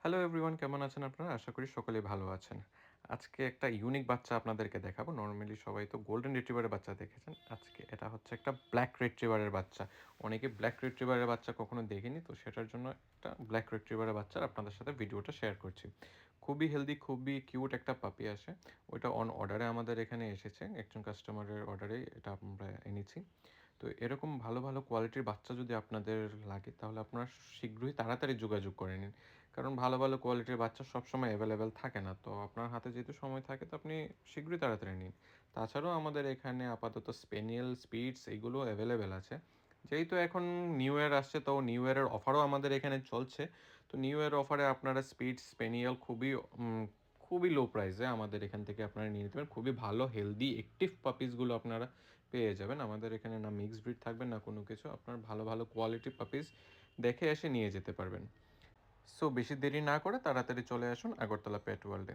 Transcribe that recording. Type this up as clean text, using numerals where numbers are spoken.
Hello everyone, কেমন আছেন আপনারা? আশা করি সকলেই ভালো আছেন। আজকে একটা ইউনিক বাচ্চা আপনাদেরকে দেখাবো। নরমালি সবাই তো গোল্ডেন রিট্রিভারের বাচ্চা দেখেছেন। আজকে এটা হচ্ছে একটা ব্ল্যাক রিট্রিভারের বাচ্চা। অনেকে ব্ল্যাক রিট্রিভারের বাচ্চা কখনো দেখেনি, তো সেটার জন্য একটা ব্ল্যাক রিট্রিভারের বাচ্চার আপনাদের সাথে ভিডিওটা শেয়ার করছি। খুবই হেলদি, খুবই কিউট একটা পাপি আসে। ওইটা অন অর্ডারে আমাদের এখানে এসেছে। একজন কাস্টমারের অর্ডারেই এটা আমরা এনেছি। তো এরকম ভালো, ভালো কোয়ালিটির বাচ্চা যদি আপনাদের লাগে তাহলে আপনারা শীঘ্রই তাড়াতাড়ি যোগাযোগ করে নিন। কারণ ভালো, ভালো কোয়ালিটির বাচ্চা সবসময় এভেলেবেল থাকে না। তো আপনার হাতে যেহেতু সময় থাকে তো আপনি শীঘ্রই তাড়াতাড়ি নিন। তাছাড়াও আমাদের এখানে আপাতত স্পেনিয়েল, স্পিটস এগুলো এভেলেবেল আছে। যেহেতু এখন নিউ ইয়ার আসছে, তো নিউ ইয়ারের অফারও আমাদের এখানে চলছে। তো নিউ ইয়ার অফারে আপনারা স্পিটস, স্পেনিয়েল খুবই লো প্রাইসে আমাদের এখান থেকে আপনারা নিয়ে নিতে পারেন। খুবই ভালো হেলদি অ্যাক্টিভ পাপিসগুলো আপনারা পেয়ে যাবেন। আমাদের এখানে না মিক্সড ব্রিড থাকবে না কোনো কিছু। আপনার ভালো, ভালো কোয়ালিটির পাপিস দেখে এসে নিয়ে যেতে পারবেন। সো বেশি দেরি না করে তাড়াতাড়ি চলে আসুন আগরতলা পেট ওয়ার্ল্ডে।